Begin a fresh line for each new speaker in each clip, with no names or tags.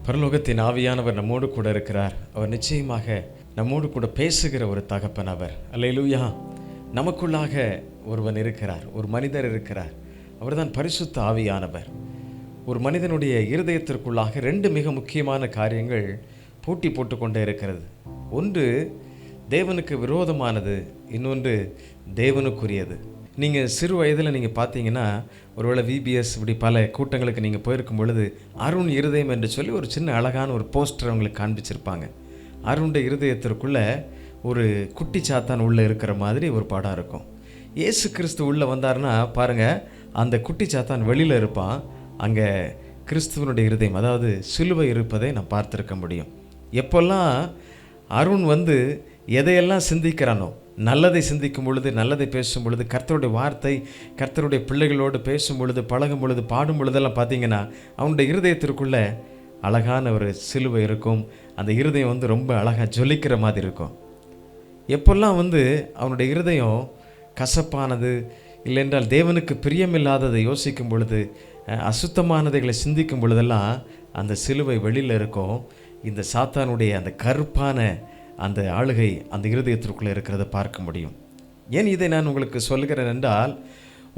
பரலோகத்தின் ஆவியானவர் நம்மோடு கூட இருக்கிறார். அவர் நிச்சயமாக நம்மோடு கூட பேசுகிற ஒரு தகப்பன் அவர். அல்லேலூயா. நமக்குள்ளாக ஒருவன் இருக்கிறார், ஒரு மனிதர் இருக்கிறார். அவர்தான் பரிசுத்த ஆவியானவர். ஒரு மனிதனுடைய இருதயத்திற்குள்ளாக ரெண்டு மிக முக்கியமான காரியங்கள் போட்டி போட்டுக்கொண்டே இருக்கிறது. ஒன்று தேவனுக்கு விரோதமானது, இன்னொன்று தேவனுக்குரியது. நீங்கள் சிறு வயதில் நீங்கள் பார்த்தீங்கன்னா, ஒருவேளை விபிஎஸ் இப்படி பல கூட்டங்களுக்கு நீங்கள் போயிருக்கும் பொழுது அருண் இருதயம் என்று சொல்லி ஒரு சின்ன அழகான ஒரு போஸ்டர் அவங்களுக்கு காண்பிச்சிருப்பாங்க. அருணுடைய இருதயத்திற்குள்ளே ஒரு குட்டி சாத்தான் உள்ளே இருக்கிற மாதிரி ஒரு படம் இருக்கும். இயேசு கிறிஸ்து உள்ளே வந்தார்னா பாருங்கள், அந்த குட்டி சாத்தான் வெளியில் இருப்பான். அங்கே கிறிஸ்துவனுடைய இருதயம், அதாவது சிலுவை இருப்பதை நான் பார்த்துருக்க முடியும். எப்போல்லாம் அருண் எதையெல்லாம் சிந்திக்கிறானோ, நல்லதை சிந்திக்கும் பொழுது, நல்லதை பேசும் பொழுது, கர்த்தருடைய வார்த்தை கர்த்தருடைய பிள்ளைகளோடு பேசும் பொழுது, பழகும் பொழுது, பாடும் பொழுதெல்லாம் பார்த்தீங்கன்னா அவனுடைய இருதயத்திற்குள்ளே அழகான ஒரு சிலுவை இருக்கும். அந்த இருதயம் ரொம்ப அழகாக ஜொலிக்கிற மாதிரி இருக்கும். எப்போல்லாம் அவனுடைய இருதயம் கசப்பானது, இல்லைன்றால் தேவனுக்கு பிரியமில்லாததை யோசிக்கும் பொழுது, அசுத்தமானதைகளை சிந்திக்கும் பொழுதெல்லாம் அந்த சிலுவை வெளியில் இருக்கும். இந்த சாத்தானுடைய அந்த கருப்பான அந்த ஆளுகை அந்த இருதயத்திற்குள்ளே இருக்கிறத பார்க்க முடியும். ஏன் இதை நான் உங்களுக்கு சொல்கிறேன் என்றால்,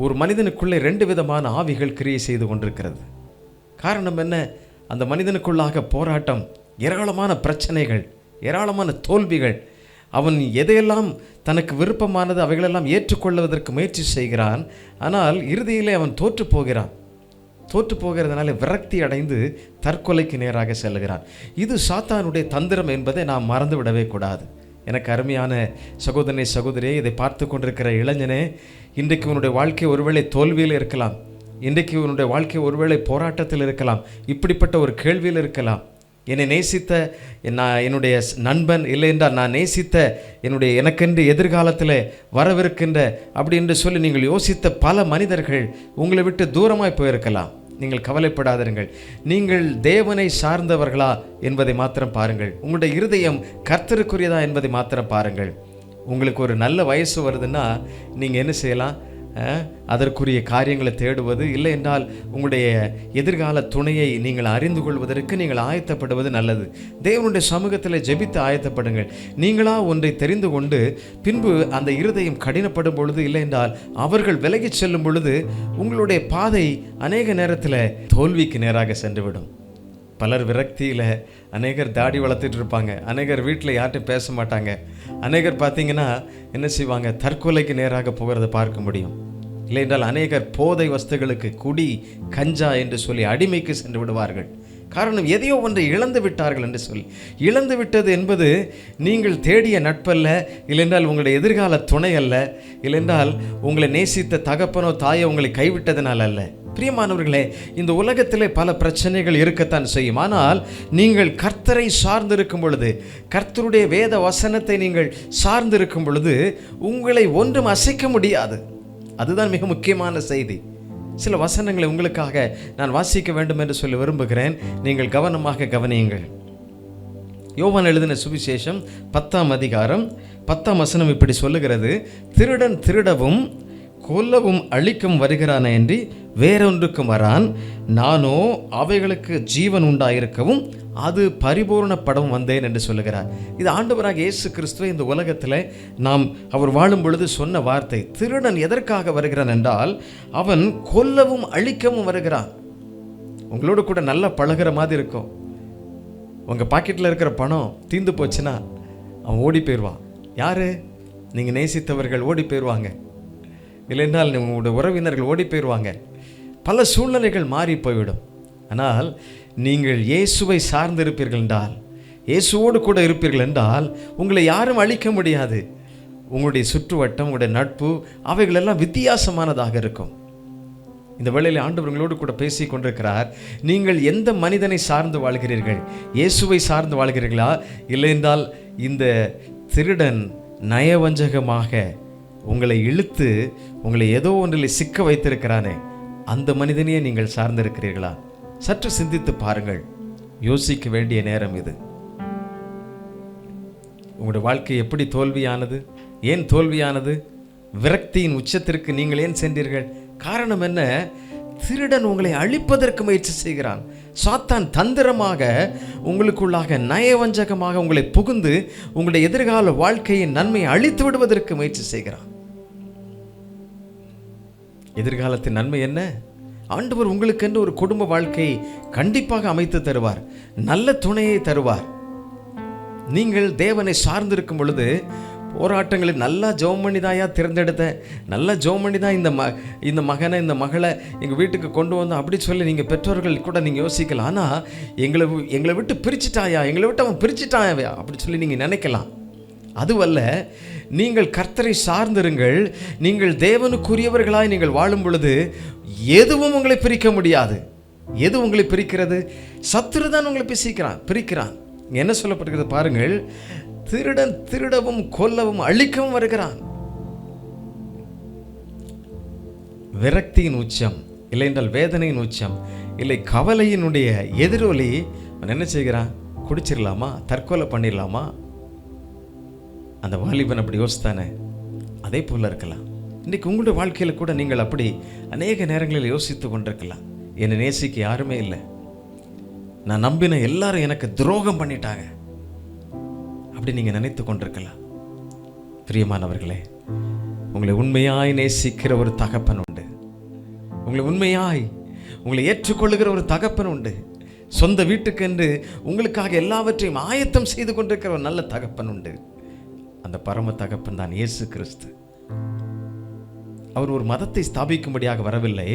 ஒரு மனிதனுக்குள்ளே ரெண்டு விதமான ஆவிகள் கிரியை செய்து கொண்டிருக்கிறது. காரணம் என்ன? அந்த மனிதனுக்குள்ளாக போராட்டம், ஏராளமான பிரச்சனைகள், ஏராளமான தோல்விகள். அவன் எதையெல்லாம் தனக்கு விருப்பமானது அவைகளெல்லாம் ஏற்றுக்கொள்வதற்கு முயற்சி செய்கிறான். ஆனால் இறுதியிலே அவன் தோற்று போகிறான். தோற்று போகிறதுனால விரக்தி அடைந்து தற்கொலைக்கு நேராக செல்கிறான். இது சாத்தானுடைய தந்திரம் என்பதை நாம் மறந்து விடவே கூடாது. எனக்கு அருமையான சகோதரனே, சகோதரியே, இதை பார்த்து கொண்டிருக்கிற இளைஞனே, இன்றைக்கு உன்னுடைய வாழ்க்கை ஒருவேளை தோல்வியில் இருக்கலாம். இன்றைக்கு உன்னுடைய வாழ்க்கை ஒருவேளை போராட்டத்தில் இருக்கலாம். இப்படிப்பட்ட ஒரு கேள்வியில் இருக்கலாம். என்னை நேசித்த என்னுடைய நண்பன், இல்லை என்றால் நான் நேசித்த எனக்கென்று எதிர்காலத்தில் வரவிருக்கின்ற அப்படி என்று சொல்லி நீங்கள் யோசித்த பல மனிதர்கள் உங்களை விட்டு தூரமாய் போயிருக்கலாம். நீங்கள் கவலைப்படாதீர்கள். நீங்கள் தேவனை சார்ந்தவர்களா என்பதை மாத்திரம் பாருங்கள். உங்களுடைய இருதயம் கர்த்தருக்குரியதா என்பதை மாத்திரம் பாருங்கள். உங்களுக்கு ஒரு நல்ல வயசு வருதுன்னா நீங்கள் என்ன செய்யலாம்? அதற்குரிய காரியங்களை தேடுவது, இல்லை என்றால் உங்களுடைய எதிர்கால துணையை நீங்கள் அறிந்து கொள்வதற்கு நீங்கள் ஆயத்தப்படுவது நல்லது. தேவனுடைய சமூகத்தில் ஜெபித்து ஆயத்தப்படுங்கள். நீங்களா ஒன்றை தெரிந்து கொண்டு பின்பு அந்த இருதயம் கடினப்படும் பொழுது, இல்லை என்றால் அவர்கள் விலகிச் செல்லும் பொழுது உங்களுடைய பாதை அநேக நேரத்தில் தோல்விக்கு நேராக சென்றுவிடும். பலர் விரக்தியில் அநேகர் தாடி வளர்த்துட்டு இருப்பாங்க. அநேகர் வீட்டில் யார்கிட்டும் பேச மாட்டாங்க. அநேகர் பார்த்தீங்கன்னா என்ன செய்வாங்க? தற்கொலைக்கு நேராக போகிறத பார்க்க முடியும். இல்லை என்றால் அநேகர் போதை வஸ்துகளுக்கு, குடி, கஞ்சா என்று சொல்லி அடிமைக்கு சென்று விடுவார்கள். காரணம், எதையோ ஒன்றை இழந்து விட்டார்கள் என்று சொல்லி. இழந்து விட்டது என்பது நீங்கள் தேடிய நட்பல்ல, இல்லைன்றால் உங்களுடைய எதிர்கால துணை அல்ல, இல்லைன்றால் உங்களை நேசித்த தகப்பனோ தாயோ உங்களை கைவிட்டதனால் அல்ல. பிரியமானவர்களே, இந்த உலகத்திலே பல பிரச்சனைகள் இருக்கத்தான் செய்யும். ஆனால் நீங்கள் கர்த்தரை சார்ந்திருக்கும் பொழுது, கர்த்தருடைய வேத வசனத்தை நீங்கள் சார்ந்திருக்கும் பொழுது உங்களை ஒன்றும் அசைக்க முடியாது. அதுதான் மிக முக்கியமான செய்தி. சில வசனங்களை உங்களுக்காக நான் வாசிக்க வேண்டும் என்று சொல்லி விரும்புகிறேன். நீங்கள் கவனமாக கவனியுங்கள். யோவான் எழுதின சுவிசேஷம் 10ஆம் அதிகாரம் 10ஆம் வசனம் இப்படி சொல்லுகிறது: திருடன் திருடவும் கொல்லவும் அழிக்கும் வருகிறானே என்று வேறொன்றுக்கும் வரான். நானோ அவைகளுக்கு ஜீவன் உண்டாயிருக்கவும் அது பரிபூர்ணப்படவும் வந்தேன் என்று சொல்லுகிறார். இது ஆண்டவராக இயேசு கிறிஸ்துவை இந்த உலகத்தில் அவர் வாழும் பொழுது சொன்ன வார்த்தை. திருடன் எதற்காக வருகிறான் என்றால், அவன் கொல்லவும் அழிக்கவும் வருகிறான். உங்களோட கூட நல்லா பழகிற மாதிரி இருக்கும். உங்கள் பாக்கெட்டில் இருக்கிற பணம் தீர்ந்து போச்சுன்னா அவன் ஓடி போயிடுவான். யாரு? நீங்கள் நேசித்தவர்கள் ஓடி போயிடுவாங்க. இல்லைன்றால் உங்களுடைய உறவினர்கள் ஓடி போயிடுவாங்க. பல சூழ்நிலைகள் மாறி போய்விடும். ஆனால் நீங்கள் இயேசுவை சார்ந்திருப்பீர்கள் என்றால், இயேசுவோடு கூட இருப்பீர்கள் என்றால் உங்களை யாரும் அழிக்க முடியாது. உங்களுடைய சுற்றுவட்டம், உங்களுடைய நட்பு, அவைகளெல்லாம் வித்தியாசமானதாக இருக்கும். இந்த வேளையில் ஆண்டவர் உங்களோடு கூட பேசி கொண்டிருக்கிறார். நீங்கள் எந்த மனிதனை சார்ந்து வாழ்கிறீர்கள்? இயேசுவை சார்ந்து வாழ்கிறீர்களா? இல்லை என்றால் இந்த திருடன் நயவஞ்சகமாக உங்களை இழுத்து உங்களை ஏதோ ஒன்றில் சிக்க வைத்திருக்கிறானே, அந்த மனிதனையே நீங்கள் சார்ந்திருக்கிறீர்களா? சற்று சிந்தித்து பாருங்கள். யோசிக்க வேண்டிய நேரம் இது. உங்களுடைய வாழ்க்கை எப்படி தோல்வியானது? ஏன் தோல்வியானது? விரக்தியின் உச்சத்திற்கு நீங்கள் ஏன் சென்றீர்கள்? காரணம் என்ன? திருடன் உங்களை அழிப்பதற்கு முயற்சி செய்கிறான். சாத்தான் தந்திரமாக உங்களுக்குள்ளாக நயவஞ்சகமாக உங்களை புகுந்து உங்களுடைய எதிர்கால வாழ்க்கையின் நன்மையை அழித்து விடுவதற்கு முயற்சி செய்கிறான். எதிர்காலத்தின் நன்மை என்ன? ஆண்டவர் உங்களுக்கென்று ஒரு குடும்ப வாழ்க்கையை கண்டிப்பாக அமைத்து தருவார், நல்ல துணையை தருவார். நீங்கள் தேவனை சார்ந்திருக்கும் பொழுது போராட்டங்களில் நல்லா ஜெபம் பண்ணி தாயா தேர்ந்தெடுத்தேன், நல்லா ஜெபம் பண்ணி தான் இந்த மகனை இந்த மகளை எங்கள் வீட்டுக்கு கொண்டு வந்தோம் அப்படி சொல்லி நீங்கள் பெற்றோர்கள் கூட நீங்கள் யோசிக்கலாம். ஆனால் எங்களை விட்டு பிரிச்சுட்டாயா, எங்களை விட்டு அவன் பிரிச்சுட்டாயா அப்படி சொல்லி நீங்கள் நினைக்கலாம். அதுவல்ல, நீங்கள் கர்த்தரை சார்ந்திருங்கள். நீங்கள் தேவனுக்குரியவர்களாய் நீங்கள் வாழும் பொழுது எதுவும் உங்களை பிரிக்க முடியாது. எது உங்களை பிரிக்கிறது? சத்துரு தான் உங்களை பிரிக்கிறான். என்ன சொல்லப்பட்டிருக்கிறது பாருங்கள், திருடன் திருடவும் கொல்லவும் அழிக்கவும் வருகிறான். விரக்தியின் உச்சம், இல்லை என்றால் வேதனையின் உச்சம், இல்லை கவலையினுடைய எதிரொலி என்ன செய்கிறான்? குடிச்சிடலாமா, தற்கொலை பண்ணிடலாமா? அந்த வாலிபன் அப்படி யோசித்தானே, அதே போல இருக்கலாம். இன்றைக்கு உங்களுடைய வாழ்க்கையில் கூட நீங்கள் அப்படி அநேக நேரங்களில் யோசித்து கொண்டிருக்கலாம். என்னை நேசிக்க யாருமே இல்லை, நான் நம்பின எல்லாரும் எனக்கு துரோகம் பண்ணிட்டாங்க அப்படி நீங்கள் நினைத்து கொண்டிருக்கலாம். பிரியமானவர்களே, உங்களை உண்மையாய் நேசிக்கிற ஒரு தகப்பன் உண்டு. உங்களை ஏற்றுக்கொள்ளுகிற ஒரு தகப்பன் உண்டு. சொந்த வீட்டுக்கென்று உங்களுக்காக எல்லாவற்றையும் ஆயத்தம் செய்து கொண்டிருக்கிற ஒரு நல்ல தகப்பன் உண்டு. அந்த பரம தகப்பன் தான் இயேசு கிறிஸ்து. அவர் ஒரு மதத்தை ஸ்தாபிக்கும்படியாக வரவில்லை,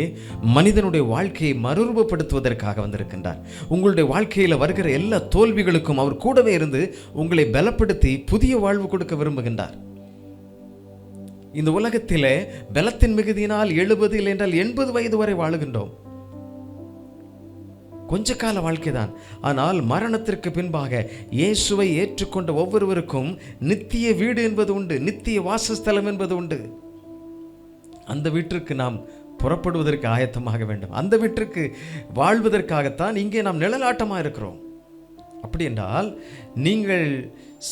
மனிதனுடைய வாழ்க்கையை மறுரூபப்படுத்துவதற்காக வந்திருக்கின்றார். உங்களுடைய வாழ்க்கையில் வருகிற எல்லா தோல்விகளுக்கும் அவர் கூடவே இருந்து உங்களை பலப்படுத்தி புதிய வாழ்வு கொடுக்க விரும்புகின்றார். இந்த உலகத்திலே பலத்தின் மிகுதியினால் 70 இல்லை என்றால் 80 வயது வரை வாழுகின்றோம். கொஞ்ச கால வாழ்க்கைதான். ஆனால் மரணத்திற்கு பின்பாக இயேசுவை ஏற்றுக்கொண்ட ஒவ்வொருவருக்கும் நித்திய வீடு என்பது உண்டு, நித்திய வாசஸ்தலம் என்பது உண்டு. அந்த வீட்டிற்கு நாம் புறப்படுவதற்கு ஆயத்தமாக வேண்டும். அந்த வீட்டிற்கு வாழ்வதற்காகத்தான் இங்கே நாம் நிழலாட்டமாக இருக்கிறோம். அப்படி என்றால் நீங்கள்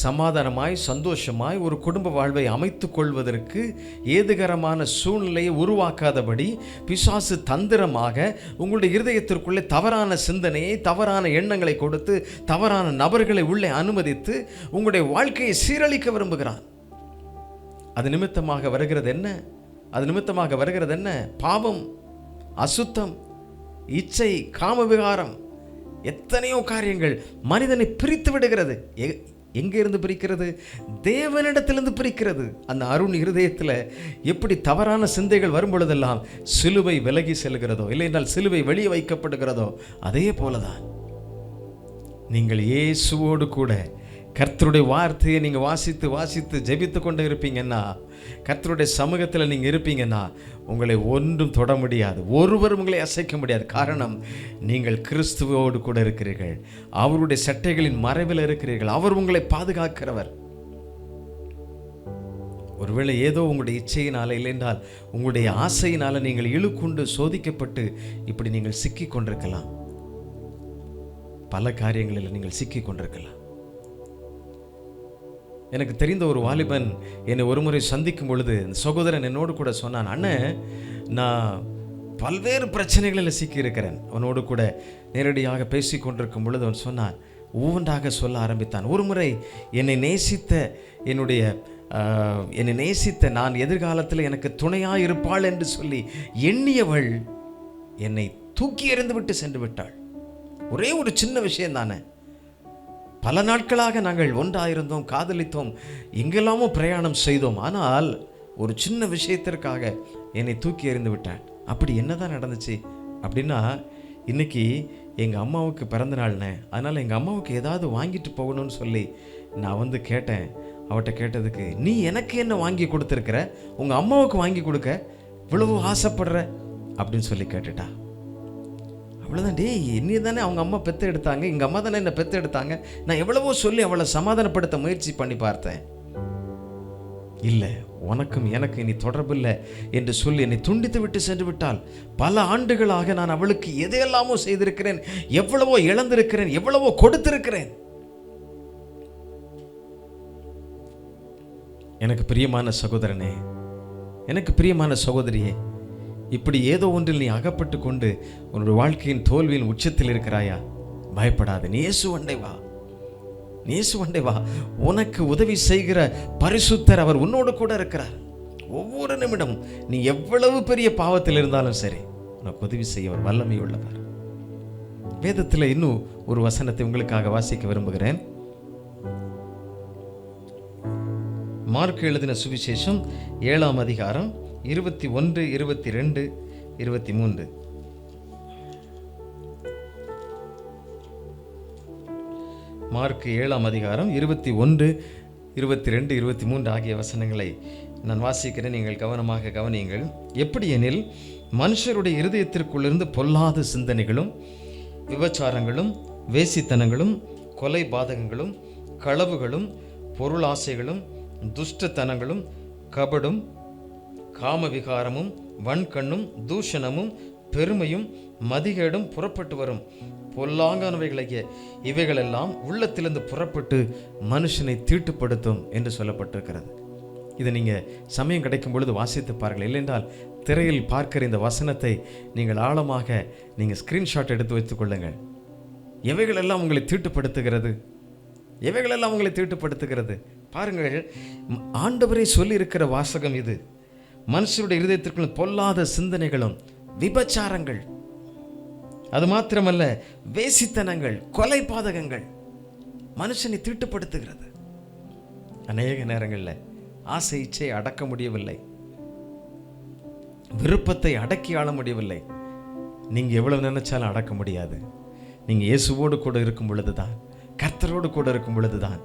சமாதானமாய் சந்தோஷமாய் ஒரு குடும்ப வாழ்வை அமைத்து கொள்வதற்கு ஏதுகரமான சூழ்நிலையை உருவாக்காதபடி பிசாசு தந்திரமாக உங்களுடைய இருதயத்திற்குள்ளே தவறான சிந்தனையை, தவறான எண்ணங்களை கொடுத்து தவறான நபர்களை உள்ளே அனுமதித்து உங்களுடைய வாழ்க்கையை சீரழிக்க விரும்புகிறான். அது நிமித்தமாக வருகிறது என்ன? பாவம், அசுத்தம், இச்சை, காமவிகாரம், எத்தனையோ காரியங்கள் மனிதனை பிரித்து விடுகிறது. எங்கிருந்து பிரிக்கிறது? தேவனிடத்திலிருந்து பிரிக்கிறது. அந்த அருண் இருதயத்தில் எப்படி தவறான சிந்தைகள் வரும் பொழுதெல்லாம் சிலுவை விலகி செல்கிறதோ, இல்லை என்றால் சிலுவை வெளியே வைக்கப்படுகிறதோ, அதே போலதான் நீங்கள் இயேசுவோடு கூட கர்த்தருடைய வார்த்தையை நீங்கள் வாசித்து ஜெபித்து கொண்டு இருப்பீங்கன்னா, கர்த்தருடைய சமூகத்தில் நீங்கள் இருப்பீங்கன்னா உங்களை ஒன்றும் தொட முடியாது, ஒருவரும் உங்களை அசைக்க முடியாது. காரணம், நீங்கள் கிறிஸ்துவோடு கூட இருக்கிறீர்கள், அவருடைய சட்டைகளின் மறைவில் இருக்கிறீர்கள், அவர் உங்களை பாதுகாக்கிறவர். ஒருவேளை ஏதோ உங்களுடைய இச்சையினால, இல்லை என்றால் உங்களுடைய ஆசையினால நீங்கள் இழுக்குண்டு சோதிக்கப்பட்டு இப்படி நீங்கள் சிக்கி கொண்டிருக்கலாம். பல காரியங்களில் நீங்கள் சிக்கி கொண்டிருக்கலாம். எனக்கு தெரிந்த ஒரு வாலிபன் என்னை ஒரு முறை சந்திக்கும் பொழுது அந்த சகோதரன் என்னோடு கூட சொன்னான், அண்ணன், நான் பல்வேறு பிரச்சனைகளில் சிக்கியிருக்கிறேன். அவனோடு கூட நேரடியாக பேசி கொண்டிருக்கும் பொழுது அவன் சொன்னான், ஒவ்வொன்றாக சொல்ல ஆரம்பித்தான். ஒரு முறை என்னை நேசித்த நான் எதிர்காலத்தில் எனக்கு துணையாக இருப்பாள் என்று சொல்லி எண்ணியவள் என்னை தூக்கி எறிந்து விட்டு சென்று விட்டாள். ஒரே ஒரு சின்ன விஷயம் தானே. பல நாட்களாக நாங்கள் ஒன்றாயிருந்தோம், காதலித்தோம், எங்கெல்லாமோ பிரயாணம் செய்தோம். ஆனால் ஒரு சின்ன விஷயத்திற்காக என்னை தூக்கி எறிந்து விட்டாள். அப்படி என்னதான் நடந்துச்சு அப்படின்னா, இன்னைக்கு எங்கள் அம்மாவுக்கு பிறந்த நாள்னே, அதனால் எங்கள் அம்மாவுக்கு ஏதாவது வாங்கிட்டு போகணும்னு சொல்லி நான் கேட்டேன். அவட்ட கேட்டதுக்கு, நீ எனக்கு என்ன வாங்கி கொடுத்துருக்கிற, உங்கள் அம்மாவுக்கு வாங்கி கொடுக்க இவ்வளவு ஆசைப்படுற அப்படின்னு சொல்லி கேட்டுட்டா. அவ்வளோதான். என்னைய தானே அவங்க அம்மா பெற்று எடுத்தாங்க, எங்கள் அம்மா தானே என்னை பெற்று எடுத்தாங்க. நான் எவ்வளவோ சொல்லி அவளை சமாதானப்படுத்த முயற்சி பண்ணி பார்த்தேன். இல்லை, உனக்கும் எனக்கு இனி தொடர்பில்லை என்று சொல்லி என்னை துண்டித்து விட்டு சென்று விட்டால், பல ஆண்டுகளாக நான் அவளுக்கு எதையெல்லாமோ செய்திருக்கிறேன், எவ்வளவோ இழந்திருக்கிறேன், எவ்வளவோ கொடுத்திருக்கிறேன். எனக்கு பிரியமான சகோதரனே, எனக்கு பிரியமான சகோதரியே, இப்படி ஏதோ ஒன்றில் நீ அகப்பட்டு கொண்டு உன்னுடைய வாழ்க்கையின் தோல்வியின் உச்சத்தில் இருக்கிறாயா? பயப்படாது. நீ இயேசுவண்டை வா, நீ இயேசுவண்டை வா. உனக்கு உதவி செய்கிற பரிசுத்தர் அவர் உன்னோடு கூட இருக்கிறார். ஒவ்வொரு நிமிடம் நீ எவ்வளவு பெரிய பாவத்தில் இருந்தாலும் சரி, உனக்கு உதவி செய்ய அவர் வல்லமை உள்ளவர். வேதத்தில் இன்னும் ஒரு வசனத்தை உங்களுக்காக வாசிக்க விரும்புகிறேன். மார்க் எழுதின சுவிசேஷம் 7ஆம் அதிகாரம் 21, 22, 23. மார்க் 7ஆம் அதிகாரம் 21, 22, 23 ஆகிய வசனங்களை நான் வாசிக்கிறேன். நீங்கள் கவனமாக கவனியுங்கள். எப்படி எனில், மனுஷருடைய இருதயத்திற்குள்ளிருந்து பொல்லாத சிந்தனைகளும், விபச்சாரங்களும், வேசித்தனங்களும், கொலை பாதகங்களும், களவுகளும், பொருளாசைகளும், துஷ்டத்தனங்களும், கபடும், காமவிகாரமும், வன்கண்ணும், தூஷணமும், பெருமையும், மதிகேடும் புறப்பட்டு வரும். பொல்லாங்கானவைகளைய இவைகளெல்லாம் உள்ளத்திலிருந்து புறப்பட்டு மனுஷனை தீட்டுப்படுத்தும் என்று சொல்லப்பட்டிருக்கிறது. இதை நீங்கள் சமயம் கிடைக்கும் பொழுது வாசித்து பாருங்கள். இல்லைன்றால் திரையில் பார்க்கிற இந்த வசனத்தை நீங்கள் ஆழமாக நீங்கள் ஸ்க்ரீன்ஷாட் எடுத்து வைத்துக் கொள்ளுங்கள். எவைகளெல்லாம் உங்களை தீட்டுப்படுத்துகிறது, எவைகளெல்லாம் உங்களை தீட்டுப்படுத்துகிறது பாருங்கள். ஆண்டவரே சொல்லி இருக்கிற வாசகம் இது. மனுஷருடைய இருதயத்திற்குள் பொல்லாத சிந்தனைகளும், விபச்சாரங்கள், அது மாத்திரமல்ல வேசித்தனங்கள், கொலை பாதகங்கள் மனுஷனை தீட்டுப்படுத்துகிறது. அநேக நேரங்களில் ஆசை இச்சை அடக்க முடியவில்லை, விருப்பத்தை அடக்கி ஆள முடியவில்லை. நீங்கள் எவ்வளவு நினைச்சாலும் அடக்க முடியாது. நீங்கள் இயேசுவோடு கூட இருக்கும் பொழுதுதான், கர்த்தரோடு கூட இருக்கும் பொழுதுதான்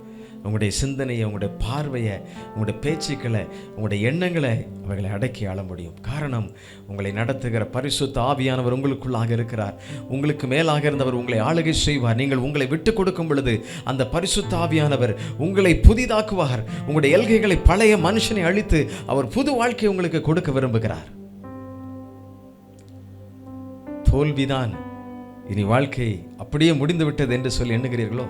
உங்களுடைய சிந்தனையை, உங்களுடைய பார்வையை, உங்களுடைய பேச்சுக்களை, உங்களுடைய எண்ணங்களை அவைகளை அடக்கி ஆள முடியும். காரணம், உங்களை நடத்துகிற பரிசுத்த ஆவியானவர் உங்களுக்குள்ளாக இருக்கிறார். உங்களுக்கு மேலாக இருந்தவர் உங்களை ஆளுகை செய்வார். நீங்கள் உங்களை விட்டு கொடுக்கும் பொழுது அந்த பரிசுத்த ஆவியானவர் உங்களை புதிதாக்குவார். உங்களுடைய எல்கைகளை, பழைய மனுஷனை அழித்து அவர் புது வாழ்க்கையை உங்களுக்கு கொடுக்க விரும்புகிறார். தோல்விதான் இனி வாழ்க்கை அப்படியே முடிந்து விட்டது என்று சொல்லி எண்ணுகிறீர்களோ?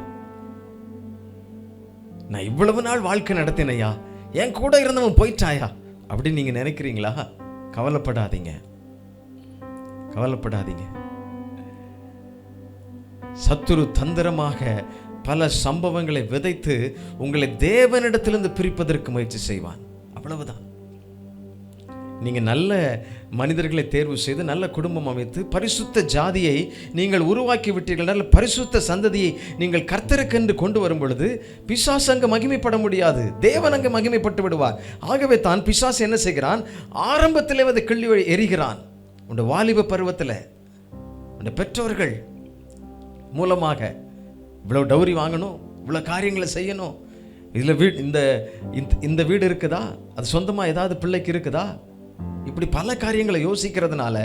நான் இவ்வளவு நாள் வாழ்க்கை நடத்தினையா, என் கூட இருந்தவன் போயிட்டாயா அப்படின்னு நீங்க நினைக்கிறீங்களா? கவலைப்படாதீங்க, கவலைப்படாதீங்க. சத்துரு தந்திரமாக பல சம்பவங்களை விதைத்து உங்களை தேவனிடத்திலிருந்து பிரிப்பதற்கு முயற்சி செய்வான். அவ்வளவுதான். நீங்க நல்ல மனிதர்களை தேர்வு செய்து நல்ல குடும்பம் அமைத்து பரிசுத்த ஜாதியை நீங்கள் உருவாக்கி விட்டீர்கள். நல்ல பரிசுத்த சந்ததியை நீங்கள் கர்த்தருக்கென்று கொண்டு வரும் பொழுது பிசாசு அங்கு மகிமைப்பட முடியாது, தேவன் அங்கு மகிமைப்பட்டு விடுவார். ஆகவே தான் பிசாசு என்ன செய்கிறான்? ஆரம்பத்திலே அதை கிள்ளி எறிகிறான். உடைய வாலிப பருவத்தில் உடைய பெற்றோர்கள் மூலமாக இவ்வளோ டௌரி வாங்கணும், இவ்வளோ காரியங்களை செய்யணும், இதில் இந்த வீடு இருக்குதா, அது சொந்தமாக ஏதாவது பிள்ளைக்கு இருக்குதா, இப்படி பல காரியங்களை யோசிக்கிறதுனால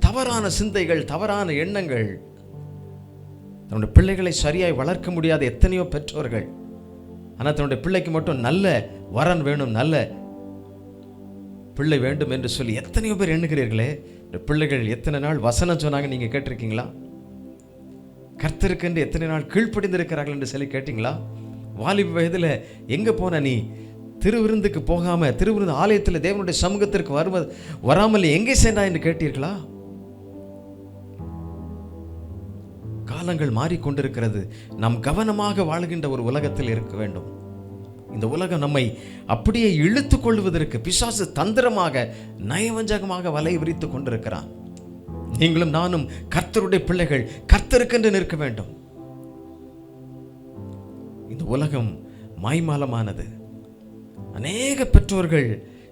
தவறான சிந்தைகள், தவறான எண்ணங்கள், தன்னுடைய பிள்ளைகளை சரியாய் வளர்க்க முடியாத எத்தனையோ பெற்றோர்கள். ஆனால் தன்னுடைய பிள்ளைக்கு மட்டும் நல்ல வரன் வேணும், நல்ல பிள்ளை வேண்டும் என்று சொல்லி எத்தனையோ பேர் எண்ணுகிறீர்களே. பிள்ளைகள் எத்தனை நாள் வசனம் சொன்னாங்க நீங்கள் கேட்டிருக்கீங்களா? கர்த்தருக்கென்று எத்தனை நாள் கீழ்ப்படிந்திருக்கிறார்கள் என்று சொல்லி கேட்டீங்களா? வாலிப வயதில் எங்கே போன நீ? திருவிருந்துக்கு போகாம, திருவிருந்து ஆலயத்தில் தேவனுடைய சமூகத்திற்கு வராமல் எங்கே சென்றா என்று கேட்டீர்களா? காலங்கள் மாறிக்கொண்டிருக்கிறது. நாம் கவனமாக வாழ்கின்ற ஒரு உலகத்தில் இருக்க வேண்டும். இந்த உலகம் நம்மை அப்படியே இழுத்து கொள்வதற்கு பிசாசு தந்திரமாக, நயவஞ்சகமாக வலை விரித்து கொண்டிருக்கிறான். நீங்களும் நானும் கர்த்தருடைய பிள்ளைகள், கர்த்தருக்கென்று நிற்க வேண்டும். இந்த உலகம் மாய்மாலமானது. அநேக பெற்றோர்கள்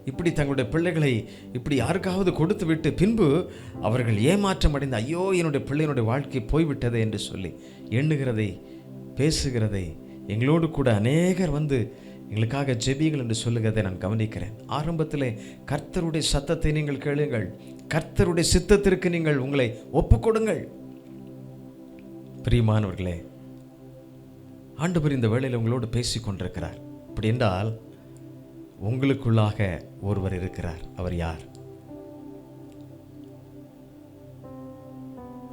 இப்படி தங்களுடைய பிள்ளைகளை இப்படி யாருக்காவது கொடுத்து விட்டு பின்பு அவர்கள் ஏமாற்றம் அடைந்து, ஐயோ என்னுடைய பிள்ளையினுடைய வாழ்க்கை போய்விட்டதே என்று சொல்லி எண்ணுகிறதை, பேசுகிறதை எங்களோடு கூட அநேகர் வந்து எங்களுக்காக ஜெபிகள் என்று சொல்லுகிறதை நான் கவனிக்கிறேன். ஆரம்பத்திலே கர்த்தருடைய சத்தத்தை நீங்கள் கேளுங்கள், கர்த்தருடைய சித்தத்திற்கு நீங்கள் உங்களை ஒப்புக்கொடுங்கள். பிரியமானவர்களே, ஆண்டவர் இந்த வேளையில் உங்களோடு பேசிக் கொண்டிருக்கிறார். அப்படி என்றால் உங்களுக்குள்ளாக ஒருவர் இருக்கிறார். அவர் யார்?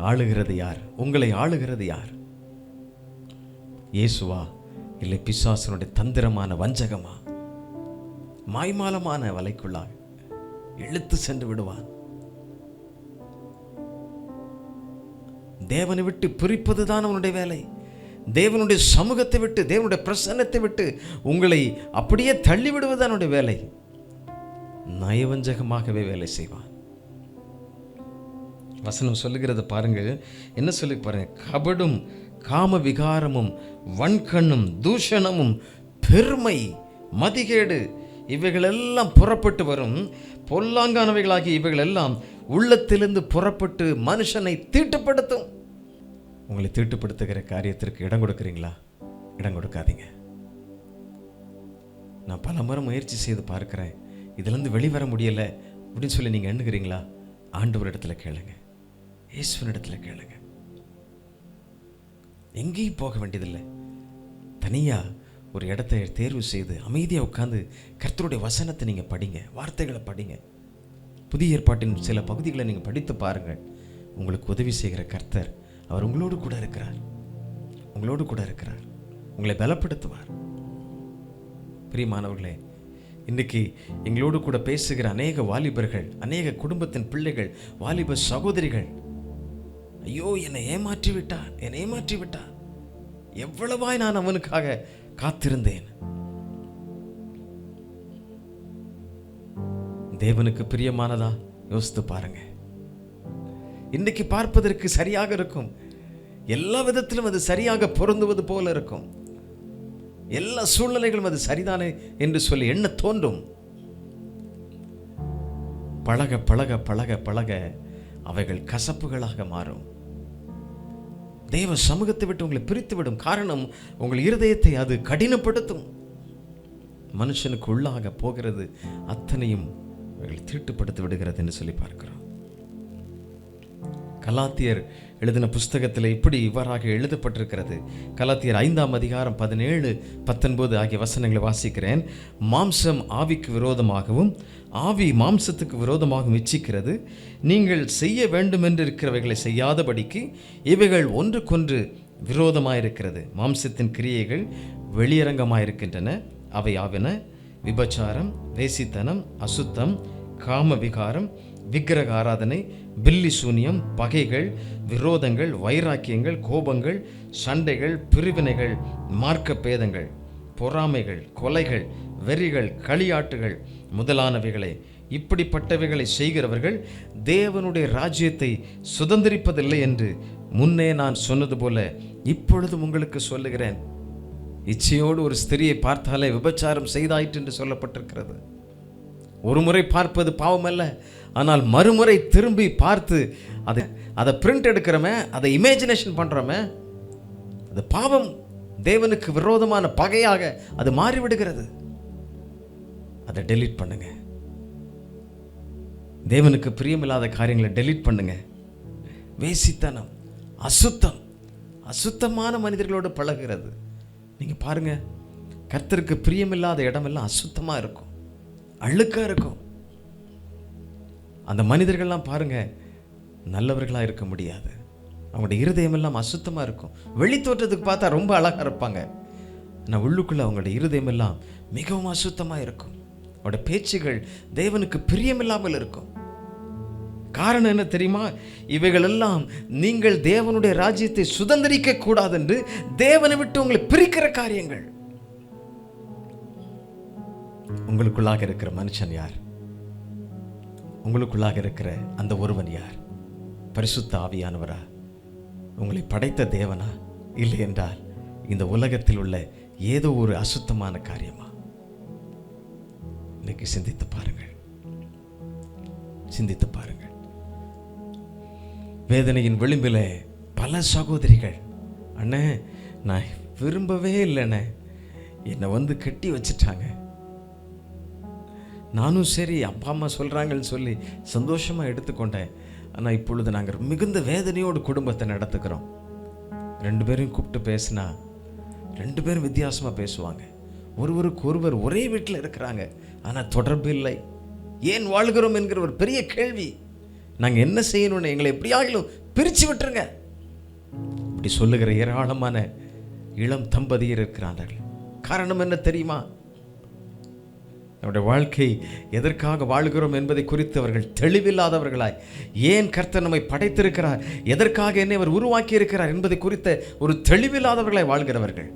ஆளுகிறது யார்? உங்களை ஆளுகிறது யார்? இயேசுவா, இல்லை பிசாசனுடைய தந்திரமான வஞ்சகமா? மாய்மாலமான வலைக்குள்ளாக இழுத்து சென்று விடுவான். தேவனை விட்டு பிரிப்பது தான் அவனுடைய வேலை. தேவனுடைய சமூகத்தை விட்டு, தேவனுடைய பிரசன்னத்தை விட்டு உங்களை அப்படியே தள்ளிவிடுவது அவனுடைய வேலை. நயவஞ்சகமாகவே வேலை செய்வான். வசனம் சொல்லுகிறது பாருங்க, என்ன சொல்லி பாருங்க, கபடும் காம விகாரமும் வன்கண்ணும் தூஷணமும் பெருமை மதிகேடு இவைகளெல்லாம் புறப்பட்டு வரும். பொல்லாங்கானவைகளாகி இவைகளெல்லாம் உள்ளத்திலிருந்து புறப்பட்டு மனுஷனை தீட்டுப்படுத்தும். உங்களை தீட்டுப்படுத்துகிற காரியத்திற்கு இடம் கொடுக்குறீங்களா? இடம் கொடுக்காதீங்க. நான் பல முறை முயற்சி செய்து பார்க்கிறேன், இதுலேருந்து வெளிவர முடியலை அப்படின்னு சொல்லி நீங்கள் எண்ணுகிறீங்களா? ஆண்டவர் இடத்துல கேளுங்க, இயேசுவின் இடத்துல கேளுங்க. எங்கேயும் போக வேண்டியதில்லை. தனியாக ஒரு இடத்தை தேர்வு செய்து அமைதியாக உட்காந்து கர்த்தருடைய வசனத்தை நீங்கள் படிங்க, வார்த்தைகளை படிங்க. புதிய ஏற்பாட்டின் சில பகுதிகளை நீங்கள் படித்து பாருங்கள். உங்களுக்கு உதவி செய்கிற கர்த்தர் அவர் உங்களோடு கூட இருக்கிறார், உங்களோடு கூட இருக்கிறார், உங்களை பலப்படுத்துவார். பிரியமானவர்களே, இன்றைக்கி எங்களோடு கூட பேசுகிற அநேக வாலிபர்கள், அநேக குடும்பத்தின் பிள்ளைகள், வாலிப சகோதரிகள், ஐயோ என்னை ஏமாற்றி விட்டார், என்னை ஏமாற்றி விட்டார், எவ்வளவாய் நான் அவனுக்காக காத்திருந்தேன். தேவனுக்கு பிரியமானதா யோசித்து பாருங்க. இன்னைக்கு பார்ப்பதற்கு சரியாக இருக்கும், எல்லா விதத்திலும் அது சரியாக பொருந்துவது போல இருக்கும், எல்லா சூழ்நிலைகளும் அது சரிதானே என்று சொல்லி எண்ண தோன்றும். பழக பழக பழக பழக அவைகள் கசப்புகளாக மாறும். தேவ சமூகத்தை விட்டு உங்களை பிரித்து விடும். காரணம், உங்கள் இருதயத்தை அது கடினப்படுத்தும். மனுஷனுக்கு உள்ளாக போகிறது அத்தனையும் தீட்டுப்படுத்தி விடுகிறது என்று சொல்லி பார்க்கிறோம். கலாத்தியர் எழுதின புஸ்தகத்தில் இப்படி இவ்வாறாக எழுதப்பட்டிருக்கிறது. கலாத்தியர் 5ஆம் அதிகாரம் 17, 19 ஆகிய வசனங்களை வாசிக்கிறேன். மாம்சம் ஆவிக்கு விரோதமாகவும் ஆவி மாம்சத்துக்கு விரோதமாகவும் இச்சிக்கிறது. நீங்கள் செய்ய வேண்டுமென்று இருக்கிறவைகளை செய்யாதபடிக்கு இவைகள் ஒன்றுக்கொன்று விரோதமாயிருக்கிறது. மாம்சத்தின் கிரியைகள் வெளியரங்கமாயிருக்கின்றன. அவை ஆவன: விபச்சாரம், வேசித்தனம், அசுத்தம், காம விகாரம், விக்கிரக ஆராதனை, பில்லி சூனியம், பகைகள், விரோதங்கள், வைராக்கியங்கள், கோபங்கள், சண்டைகள், பிரிவினைகள், மார்க்க பேதங்கள், பொறாமைகள், கொலைகள், வெறிகள், களியாட்டுகள் முதலானவைகளை இப்படிப்பட்டவைகளை செய்கிறவர்கள் தேவனுடைய ராஜ்யத்தை சுதந்திரிப்பதில்லை என்று முன்னே நான் சொன்னது போல இப்பொழுதும் உங்களுக்கு சொல்லுகிறேன். இச்சையோடு ஒரு ஸ்திரியை பார்த்தாலே விபச்சாரம் செய்தாயிற்று என்று சொல்லப்பட்டிருக்கிறது. ஒரு முறை பார்ப்பது பாவம் அல்ல, ஆனால் மறுமுறை திரும்பி பார்த்து அதை பிரிண்ட் எடுக்கிறோமே, அதை இமேஜினேஷன் பண்ணுறோமே, அது பாவம். தேவனுக்கு விரோதமான பகையாக அது மாறிவிடுகிறது. அதை டெலீட் பண்ணுங்க. தேவனுக்கு பிரியமில்லாத காரியங்களை டெலீட் பண்ணுங்க. வேசித்தனம், அசுத்தம், அசுத்தமான மனிதர்களோடு பழகிறது. நீங்க பாருங்க, கர்த்தருக்கு பிரியமில்லாத இடமெல்லாம் அசுத்தமா இருக்கும், அழுக்கா இருக்கும். அந்த மனிதர்கள்லாம் பாருங்க, நல்லவர்களாக இருக்க முடியாது. அவங்களுடைய இருதயம் எல்லாம் அசுத்தமாக இருக்கும். வெளி தோற்றத்துக்கு பார்த்தா ரொம்ப அழகாக இருப்பாங்க, ஆனால் உள்ளுக்குள்ள அவங்களுடைய இருதயம் எல்லாம் மிகவும் அசுத்தமாக இருக்கும். அவருடைய பேச்சுகள் தேவனுக்கு பிரியமில்லாமல் இருக்கும். காரணம் என்ன தெரியுமா? இவைகள் எல்லாம் நீங்கள் தேவனுடைய ராஜ்யத்தை சுதந்திரிக்க கூடாது என்று தேவனை விட்டு உங்களை பிரிக்கிற காரியங்கள். உங்களுக்குள்ளாக இருக்கிற மனுஷன் யார்? உங்களுக்குள்ளாக இருக்கிற அந்த ஒருவன் யார்? பரிசுத்த ஆவியானவரா? உங்களை படைத்த தேவனா? இல்லை என்றால் இந்த உலகத்தில் உள்ள ஏதோ ஒரு அசுத்தமான காரியமா? இன்னைக்கு சிந்தித்து பாருங்கள், சிந்தித்து பாருங்கள். வேதனையின் விளிம்பில் பல சகோதரிகள், அண்ணே நான் விரும்பவே இல்லைண்ணே, என்னை வந்து கட்டி வச்சுட்டாங்க, நானும் சரி அப்பா அம்மா சொல்கிறாங்கன்னு சொல்லி சந்தோஷமாக எடுத்துக்கொண்டேன், ஆனால் இப்பொழுது நாங்கள் மிகுந்த வேதனையோடு குடும்பத்தை நடத்துக்கிறோம். 2 பேரையும் கூப்பிட்டு பேசினா 2 பேரும் வித்தியாசமாக பேசுவாங்க. ஒருவருக்கு ஒருவர் ஒரே வீட்டில் இருக்கிறாங்க, ஆனால் தொடர்பு இல்லை. ஏன் வாழ்கிறோம் என்கிற ஒரு பெரிய கேள்வி. நாங்கள் என்ன செய்யணும்னு எங்களை எப்படியாகிலும் பிரித்து விட்டுருங்க. இப்படி சொல்லுகிற ஏராளமான இளம் தம்பதியர் இருக்கிறார்கள். காரணம் என்ன தெரியுமா? நம்முடைய வாழ்க்கை எதற்காக வாழ்கிறோம் என்பதை குறித்து அவர்கள் தெளிவில்லாதவர்களாய், ஏன் கர்த்தர் நம்மை படைத்திருக்கிறார், எதற்காக என்னை அவர் உருவாக்கி இருக்கிறார் என்பதை குறித்த ஒரு தெளிவில்லாதவர்களாய் வாழ்கிறவர்கள்.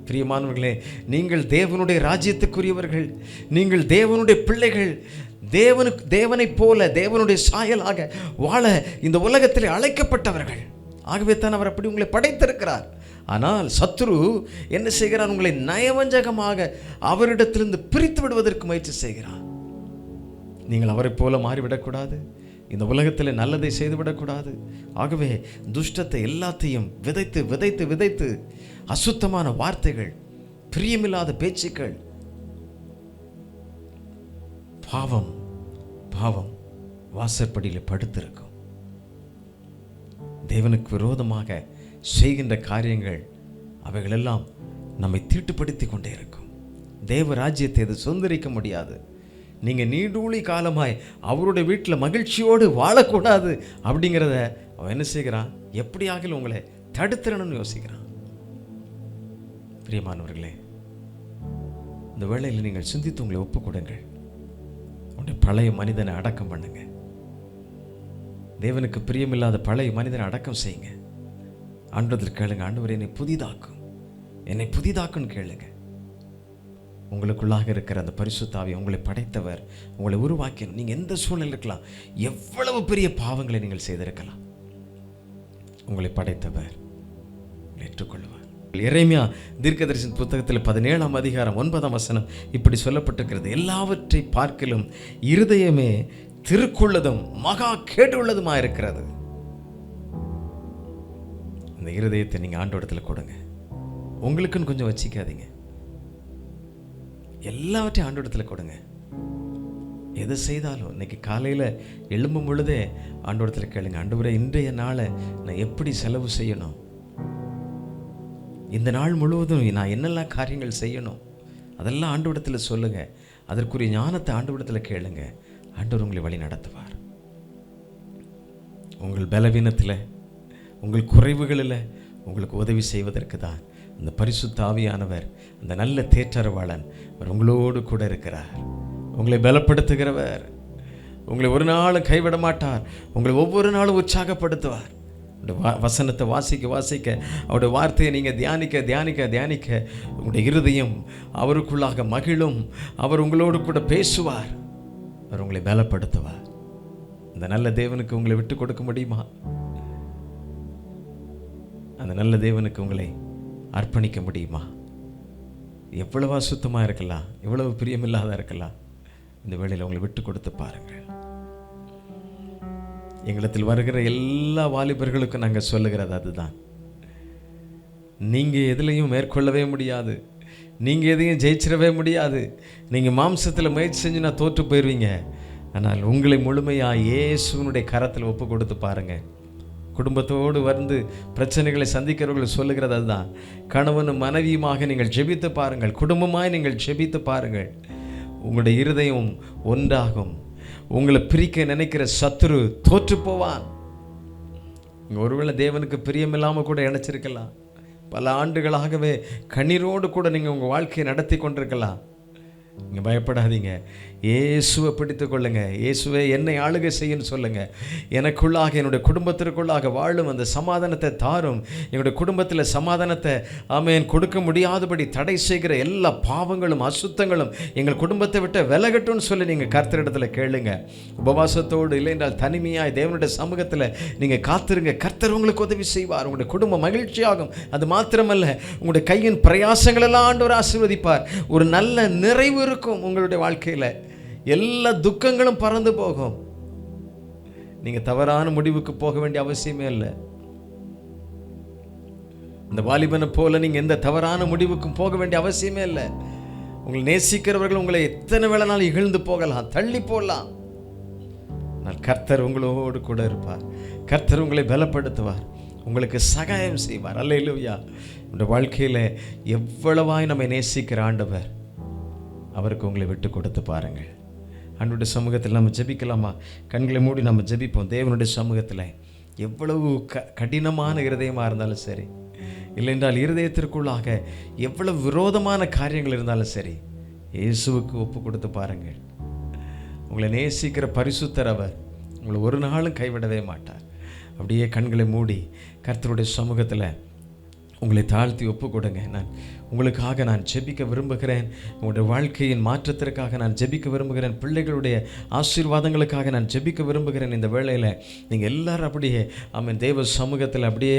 பிரியமானவர்களே, நீங்கள் தேவனுடைய ராஜ்யத்துக்குரியவர்கள், நீங்கள் தேவனுடைய பிள்ளைகள், தேவனைப் போல தேவனுடைய சாயலாக வாழ இந்த உலகத்தில் அழைக்கப்பட்டவர்கள். ஆகவே தான் அவர் அப்படி உங்களை படைத்திருக்கிறார். ஆனால் சத்துரு என்ன செய்கிறான்? உங்களை நயவஞ்சகமாக அவரிடத்திலிருந்து பிரித்து விடுவதற்கு முயற்சி செய்கிறான். நீங்கள் அவரை போல மாறிவிடக்கூடாது, இந்த உலகத்தில் நல்லதை செய்துவிடக்கூடாது. ஆகவே துஷ்டத்தை எல்லாத்தையும் விதைத்து விதைத்து விதைத்து அசுத்தமான வார்த்தைகள், பிரியமில்லாத பேச்சுக்கள், பாவம் பாவம் வாசற்படியில் படுத்திருக்கும். தேவனுக்கு விரோதமாக செய்கின்ற காரியங்கள் அவைகளெல்லாம் நம்மை தீட்டுப்படுத்தி கொண்டே இருக்கும். தேவ ராஜ்யத்தை அது சுதந்திரிக்க முடியாது. நீங்கள் நீடூழி காலமாய் அவருடைய வீட்டில் மகிழ்ச்சியோடு வாழக்கூடாது அப்படிங்கிறத அவன் என்ன செய்கிறான்? எப்படியாக உங்களை தடுத்துறணும்னு யோசிக்கிறான். பிரியமானவர்களே, இந்த வேளையில் நீங்கள் சிந்தித்து உங்களை ஒப்பு கொடுங்கள். உங்களுடைய பழைய மனிதனை அடக்கம் பண்ணுங்க. தேவனுக்கு பிரியமில்லாத பழைய மனிதனை அடக்கம் செய்யுங்க. ஆண்டவரில் கேளுங்க, ஆண்டவரே என்னை புதிதாக்கும், என்னை புதிதாக்குன்னு கேளுங்க. உங்களுக்குள்ளாக இருக்கிற அந்த பரிசுத்த ஆவி, உங்களை படைத்தவர், உங்களை உருவாக்கணும். நீங்கள் எந்த சூழ்நிலை இருக்கலாம், எவ்வளவு பெரிய பாவங்களை நீங்கள் செய்திருக்கலாம், உங்களை படைத்தவர் ஏற்றுக்கொள்வார். எரேமியா தீர்க்கதரிசன புத்தகத்தில் 17ஆம் அதிகாரம் 9ஆம் வசனம் இப்படி சொல்லப்பட்டிருக்கிறது: எல்லாவற்றை பார்க்கிலும் இருதயமே திருக்குள்ளதும் மகா கேடுள்ளதுமாக இருக்கிறது. இந்த இருதயத்தை நீங்கள் ஆண்டவரிடத்தில் கொடுங்க. உங்களுக்குன்னு கொஞ்சம் வச்சிக்காதீங்க, எல்லாவற்றையும் ஆண்டவரிடத்தில் கொடுங்க. எதை செய்தாலும் இன்னைக்கு காலையில் எழும்பும் பொழுதே ஆண்டவரிடத்தில் கேளுங்க, ஆண்டவரே இன்றைய நாளை நான் எப்படி செலவு செய்யணும், இந்த நாள் முழுவதும் நான் என்னெல்லாம் காரியங்கள் செய்யணும், அதெல்லாம் ஆண்டவரிடத்தில் சொல்லுங்க. அதற்குரிய ஞானத்தை ஆண்டவரிடத்தில் கேளுங்க. ஆண்டவர் உங்களை வழி நடத்துவார். உங்கள் பலவீனத்தில், உங்கள் குறைவுகளில் உங்களுக்கு உதவி செய்வதற்கு தான் அந்த பரிசுத்த ஆவியானவர், அந்த நல்ல தேற்றரவாளன் அவர் உங்களோடு கூட இருக்கிறார். உங்களை பலப்படுத்துகிறவர், உங்களை ஒரு நாளும் கைவிட மாட்டார். உங்களை ஒவ்வொரு நாளும் உற்சாகப்படுத்துவார். வசனத்தை வாசிக்க வாசிக்க, அவருடைய வார்த்தையை நீங்கள் தியானிக்க தியானிக்க தியானிக்க உங்களுடைய இருதயம் அவருக்குள்ளாக மகிழும். அவர் உங்களோடு கூட பேசுவார், அவர் உங்களை பலப்படுத்துவார். அந்த நல்ல தேவனுக்கு உங்களை விட்டு கொடுக்க முடியுமா? அந்த நல்ல தேவனுக்கு உங்களை அர்ப்பணிக்க முடியுமா? எவ்வளவு அசுத்தமாக இருக்கலாம், எவ்வளவு பிரியமில்லாத இருக்கலாம், இந்த வேளையில் உங்களை விட்டு கொடுத்து பாருங்கள். எங்களிடத்தில் வருகிற எல்லா வாலிபர்களுக்கும் நாங்கள் சொல்லுகிறது அதுதான். நீங்கள் எதுலையும் மேற்கொள்ளவே முடியாது, நீங்கள் எதையும் ஜெயிச்சிடவே முடியாது. நீங்கள் மாம்சத்தில் முயற்சி செஞ்சு நான் தோற்று போயிடுவீங்க. ஆனால் உங்களை முழுமையாக இயேசுவினுடைய கரத்தில் ஒப்பு கொடுத்து பாருங்கள். குடும்பத்தோடு வந்து பிரச்சனைகளை சந்திக்கிறவர்கள் சொல்லுகிறது அதுதான். கணவனும் மனைவியுமாக நீங்கள் ஜெபித்து பாருங்கள், குடும்பமாய் நீங்கள் ஜெபித்து பாருங்கள். உங்களுடைய இருதயம் ஒன்றாகும். உங்களை பிரிக்க நினைக்கிற சத்துரு தோற்று போவான். ஒருவேளை தேவனுக்கு பிரியமில்லாமல் கூட இணைச்சிருக்கலாம். பல ஆண்டுகளாகவே கண்ணீரோடு கூட நீங்கள் உங்கள் வாழ்க்கையை நடத்தி கொண்டிருக்கலாம். நீங்கள் பயப்படாதீங்க, இயேசுவை பிடித்து கொள்ளுங்க. இயேசுவே என்னை ஆளுகை செய்யன்னு சொல்லுங்க. எனக்குள்ளாக, என்னுடைய குடும்பத்திற்குள்ளாக வாழும் அந்த சமாதானத்தை தாரும். என்னுடைய குடும்பத்தில் சமாதானத்தை ஆமென் கொடுக்க முடியாதபடி தடை செய்கிற எல்லா பாவங்களும் அசுத்தங்களும் எங்கள் குடும்பத்தை விட்டு விலகட்டும்னு சொல்லி நீங்கள் கர்த்தரிடத்தில் கேளுங்க. உபவாசத்தோடு இல்லை என்றால் தனிமையாய் தேவனுடைய சமூகத்தில் நீங்கள் காத்திருங்க. கர்த்தர் உங்களுக்கு உதவி செய்வார். உங்களுடைய குடும்பம் மகிழ்ச்சியாகும். அது மாத்திரமல்ல, உங்களுடைய கையின் பிரயாசங்கள் எல்லாம் ஆண்டவர் ஆசீர்வதிப்பார். ஒரு நல்ல நிறைவு இருக்கும் உங்களுடைய வாழ்க்கையில். எல்லா துக்கங்களும் பறந்து போகும். நீங்க தவறான முடிவுக்கு போக வேண்டிய அவசியமே இல்லை. இந்த வாலிபனை போல நீங்க எந்த தவறான முடிவுக்கும் போக வேண்டிய அவசியமே இல்லை. உங்களை நேசிக்கிறவர்கள் உங்களை எத்தனை வேளைனாலும் இகழ்ந்து போகலாம், தள்ளி போகலாம். ஆனால் கர்த்தர் உங்களோடு கூட இருப்பார். கர்த்தர் உங்களை பலப்படுத்துவார், உங்களுக்கு சகாயம் செய்வார். அல்லேலூயா. இந்த வாழ்க்கையில் எவ்வளவாய் நம்மை நேசிக்கிற ஆண்டவர், அவருக்கு உங்களை விட்டு கொடுத்து பாருங்கள். ஆண்டவருடைய சமூகத்தில் நம்ம ஜெபிக்கலாமா? கண்களை மூடி நம்ம ஜெபிப்போம். தேவனுடைய சமூகத்தில் எவ்வளவு கடினமான இருதயமாக இருந்தாலும் சரி, இல்லை என்றால் இருதயத்திற்குள்ளாக எவ்வளவு விரோதமான காரியங்கள் இருந்தாலும் சரி, இயேசுவுக்கு ஒப்பு கொடுத்து பாருங்கள். உங்களை நேசிக்கிற பரிசுத்தர் அவர். உங்களை ஒரு நாளும் கைவிடவே மாட்டார். அப்படியே கண்களை மூடி கர்த்தருடைய சமூகத்தில் உங்களை தாழ்த்தி ஒப்பு கொடுங்க. உங்களுக்காக நான் ஜெபிக்க விரும்புகிறேன். உங்களுடைய வாழ்க்கையின் மாற்றத்திற்காக நான் ஜெபிக்க விரும்புகிறேன். பிள்ளைகளுடைய ஆசீர்வாதங்களுக்காக நான் ஜெபிக்க விரும்புகிறேன். இந்த வேளையில் நீங்கள் எல்லாரும் அப்படியே தேவ சமூகத்தில் அப்படியே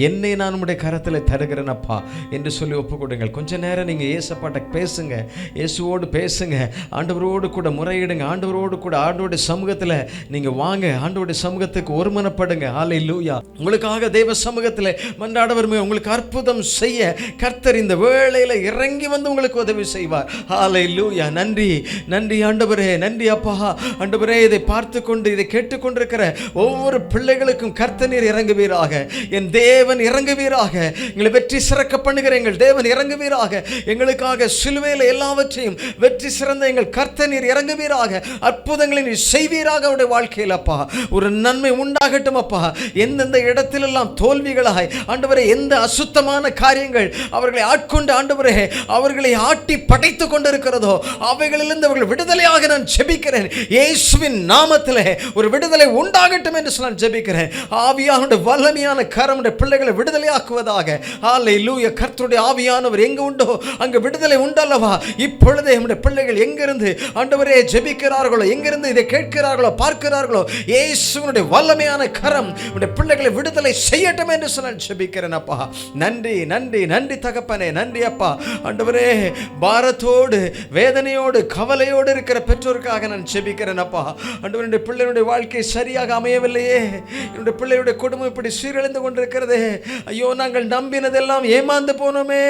என்னை நான் உங்களுடைய கரத்தில் தருகிறேன் அப்பா என்று சொல்லி ஒப்பு கொடுங்கள். கொஞ்ச நேரம் நீங்கள் ஏசப்பாட்ட பேசுங்க, இயேசுவோடு பேசுங்க, ஆண்டவரோடு கூட முறையிடுங்க, ஆண்டவரோடு கூட ஆண்டவருடைய சமூகத்தில் நீங்கள் வாங்க, ஆண்டவருடைய சமூகத்துக்கு ஒருமனப்படுங்க. ஹல்லேலூயா. உங்களுக்காக தேவ சமூகத்தில் மன்றாட விரும்புங்க. உங்களுக்கு அற்புதம் செய்ய கர்த்தர் இந்த வேளையில இறங்கி வந்து உங்களுக்கு உதவி செய்வார். ஹல்லேலூயா. நன்றி நன்றி ஆண்டவரே, நன்றி அப்பா. ஆண்டவரே, இதை பார்த்து கொண்டு இதை கேட்டுக்கொண்டிருக்கிற ஒவ்வொரு பிள்ளைகளுக்கும் கர்த்தர் நீர் இறங்குவீராக. என் தேவன் இறங்குவீராக. எங்களை வெற்றி சிறக்க பண்ணுகிற எங்கள் தேவன் இறங்குவீராக. எங்களுக்காக சிலுவையில் எல்லாவற்றையும் வெற்றி சிறந்த எங்கள் கர்த்தர் நீர் இறங்குவீராக. அற்புதங்களை நீர் செய்வீராக அவருடைய வாழ்க்கையில் அப்பா. ஒரு நன்மை உண்டாகட்டும் அப்பா. எந்தெந்த இடத்திலெல்லாம் தோல்விகளாய் ஆண்டவரே, எந்த அசுத்தமான காரியங்கள் அவர்களை ஆட்கொண்டு ஆண்டவரே அவர்களை ஆட்டி படைத்துக் கொண்டிருக்கிறதோ அவைகளிலிருந்து அவர்கள் விடுதலையாக நான் ஜெபிக்கிறேன். இயேசுவின் நாமத்திலே ஒரு விடுதலை உண்டாகட்டும் என்று நான் ஜெபிக்கிறேன். ஆவியானவருடைய வல்லமையான கரம் பிள்ளைகளை விடுதலையாக்குவதாக. ஹல்லேலூயா. கர்த்தருடைய ஆவியானவர் எங்கு உண்டோ அங்கு விடுதலை உண்டல்லவா. இப்பொழுதே நம்முடைய பிள்ளைகள் எங்கிருந்து ஆண்டவரே ஜெபிக்கிறார்களோ, எங்கிருந்து இதை கேட்கிறார்களோ பார்க்கிறார்களோ, இயேசுவினுடைய வல்லமையான கரம் நம்முடைய பிள்ளைகளை விடுதலை செய்யட்டும் என்று நான் ஜெபிக்கிறேன் அப்பா. நன்றி நன்றி நன்றி தகப்பனே, நன்றி அப்பா. ஆண்டவரே, பாரத்தோடு வேதனையோடு கவலையோடு இருக்கிற பெற்றோருக்காக நான் ஜெபிக்கிறேன் அப்பா. ஆண்டவரே, என்னுடைய பிள்ளைகளுடைய வாழ்க்கை சரியாக அமையவில்லையே, என்னுடைய பிள்ளைகளுடைய குடும்பம் இப்படி சீரழிந்து கொண்டிருக்கிறதே, ஐயோ நாங்கள் நம்பினதெல்லாம் ஏமாந்து போனோமே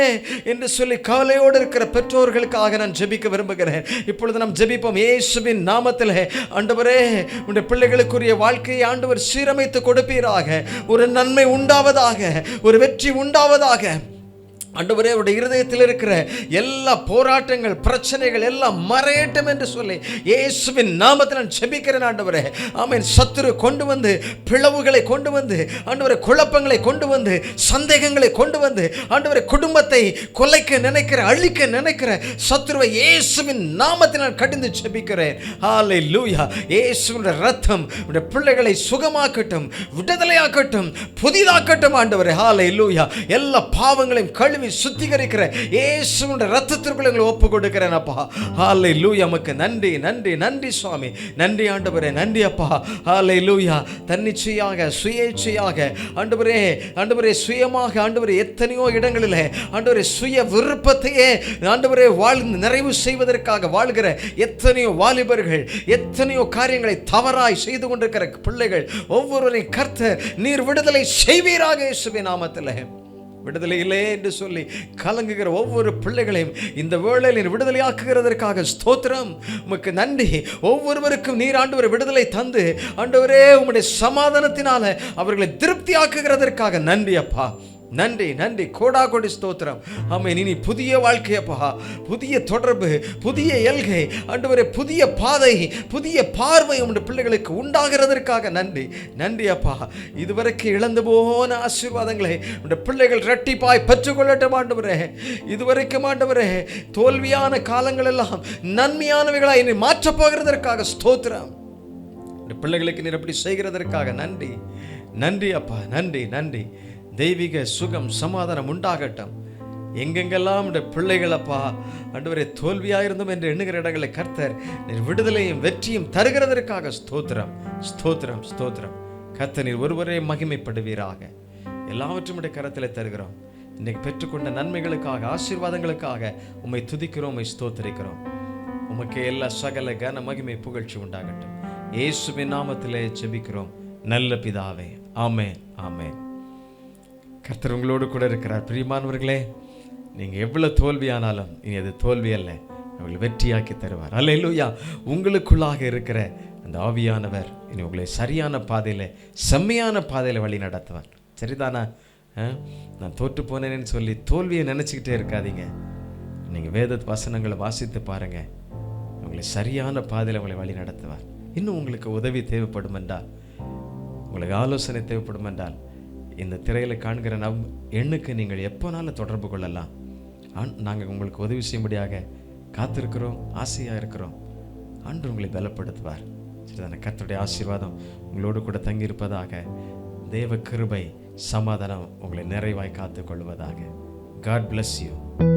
என்று சொல்லி கவலையோடு இருக்கிற பெற்றோர்களுக்காக நான் ஜெபிக்க விரும்புகிறேன். இப்பொழுது நாம் ஜெபிப்போம் இயேசுவின் நாமத்தில். ஆண்டவரே, உடைய பிள்ளைகளுக்குரிய வாழ்க்கையை ஆண்டவர் சீரமைத்து கொடுப்பீராக. ஒரு நன்மை உண்டாவதாக, ஒரு வெற்றி உண்டாவதாக. ஆண்டவரே, அவருடைய இருதயத்தில் இருக்கிற எல்லா போராட்டங்கள் பிரச்சனைகள் எல்லாம் மறையட்டும் என்று சொல்லி இயேசுவின் நாமத்தில் நான் ஜெபிக்கிறேன் ஆண்டவரே. ஆமென். சத்துரு கொண்டு வந்து பிளவுகளை கொண்டு வந்து ஆண்டவரே, குழப்பங்களை கொண்டு வந்து சந்தேகங்களை கொண்டு வந்து ஆண்டவரே, குடும்பத்தை கொலைக்க நினைக்கிற அழிக்க நினைக்கிற சத்துருவை இயேசுவின் நாமத்தில் நான் கடிந்து ஜெபிக்கிறேன். ஹல்லேலூயா. இயேசுவின் இரத்தம் உடைய பிள்ளைகளை சுகமாக்கட்டும், விடுதலையாக்கட்டும், புதிதாக்கட்டும் ஆண்டவரே. ஹல்லேலூயா. எல்லா பாவங்களையும் கழுவி சுத்திகரிக்கிற இயேசுவின் இரத்தத்திற்குள் எங்களை ஒப்பு கொடுக்கிறேன் அப்பா. ஹல்லேலூயா. உமக்கு நன்றி நன்றி நன்றி சுவாமி. நன்றி ஆண்டவரே, நன்றி அப்பா. ஹல்லேலூயா. தன்னிச்சையாக சுயேச்சையாக ஆண்டவரே, ஆண்டவரே சுயமாக ஆண்டவரே எத்தனையோ இடங்களில் ஆண்டவரே சுய விருப்பத்தையே ஆண்டவரே வாழ்ந்து நிறைவு செய்வதற்காக வாழ்கிற எத்தனையோ வாலிபர்கள், எத்தனையோ காரியங்களை தவறாய் செய்து கொண்டிருக்கிற பிள்ளைகள் ஒவ்வொருவரையும் கர்த்தர் நீர் விடுதலை செய்வீராக இயேசுவின் நாமத்தில். விடுதலை இல்லை என்று சொல்லி கலங்குகிற ஒவ்வொரு பிள்ளைகளையும் இந்த வேளையில் விடுதலையாக்குகிறதற்காக ஸ்தோத்திரம். உமக்கு நன்றி. ஒவ்வொருவருக்கும் நீர் ஆண்டவரை விடுதலை தந்து ஆண்டவரே உம்முடைய சமாதானத்தினால அவர்களை திருப்தி ஆக்குகிறதற்காக நன்றி அப்பா. நன்றி நன்றி. கோடா கோடி ஸ்தோத்திரம். ஆமென். இனி புதிய வாழ்க்கையப்பா, புதிய தொடர்பு, புதிய எல்கை ஆண்டவரே, புதிய பாதை, புதிய பார்வை உம்முடைய பிள்ளைகளுக்கு உண்டாகிறதற்காக நன்றி நன்றி அப்பா. இதுவரைக்கும் இழந்து போன ஆசீர்வாதங்களை உம்முடைய பிள்ளைகள் இரட்டிப்பாய் பெற்றுக்கொள்ளட்டும் ஆண்டவரே. இதுவரைக்கும் ஆண்டவரே தோல்வியான காலங்கள் எல்லாம் நன்மையானவைகளாய் இனி மாற்றப் போகிறதற்காக ஸ்தோத்திரம். பிள்ளைகளுக்கு நீர் அப்படி செய்கிறதற்காக நன்றி நன்றி அப்பா. நன்றி நன்றி. தெய்வீக சுகம் சமாதானம் உண்டாகட்டும். எங்கெங்கெல்லாம் பிள்ளைகள் அப்பா ஆண்டவரே தோல்வியாயிருந்தோம் என்று எண்ணுகிற இடங்களை கர்த்தர் நீர் விடுதலையும் வெற்றியும் தருகிறதற்காக ஸ்தோத்திரம் ஸ்தோத்திரம் ஸ்தோத்திரம். கர்த்தர் நீர் ஒருவரே மகிமைப்படுவீராக. எல்லாவற்றும் கரத்தில் தருகிறோம். இன்னைக்கு பெற்றுக்கொண்ட நன்மைகளுக்காக ஆசீர்வாதங்களுக்காக உம்மை துதிக்கிறோம், உம்மை ஸ்தோத்திரிக்கிறோம். உமக்கு எல்லா சகல கன மகிமை புகழ்ச்சி உண்டாகட்டும். இயேசுவின் நாமத்திலே ஜெபிக்கிறோம் நல்ல பிதாவே. ஆமென் ஆமென். கர்த்தர் உங்களோடு கூட இருக்கிறார். பிரியமானவர்களே, நீங்கள் எவ்வளவு தோல்வியானாலும் இனி அது தோல்வி அல்ல, அவங்களை வெற்றியாக்கி தருவார். அல்லேலூயா. உங்களுக்குள்ளாக இருக்கிற அந்த ஆவியானவர் இனி உங்களை சரியான பாதையில் செம்மையான பாதையில் வழி நடத்துவார். சரிதானா? நான் தோற்று போனேன்னு சொல்லி தோல்வியை நினச்சிக்கிட்டே இருக்காதீங்க. நீங்கள் வேத வசனங்களை வாசித்து பாருங்கள், உங்களை சரியான பாதையில் உங்களை வழி நடத்துவார். இன்னும் உங்களுக்கு உதவி தேவைப்படும் என்றால், உங்களுக்கு ஆலோசனை தேவைப்படும் என்றால், இந்த திரையில் காண்கிற எண்ணுக்கு நீங்கள் எப்போனாலும் தொடர்பு கொள்ளலாம். நாங்கள் உங்களுக்கு உதவி செய்யும்படியாக காத்திருக்கிறோம், ஆசையாக இருக்கிறோம். ஆண்டவர் உங்களை பலப்படுத்துவார். சரிதானே? கர்த்தருடைய ஆசீர்வாதம் உங்களோடு கூட தங்கியிருப்பதாக. தேவ கிருபை, சமாதானம் உங்களை நிறைவாய் காத்துக் கொள்வதாக. God bless you.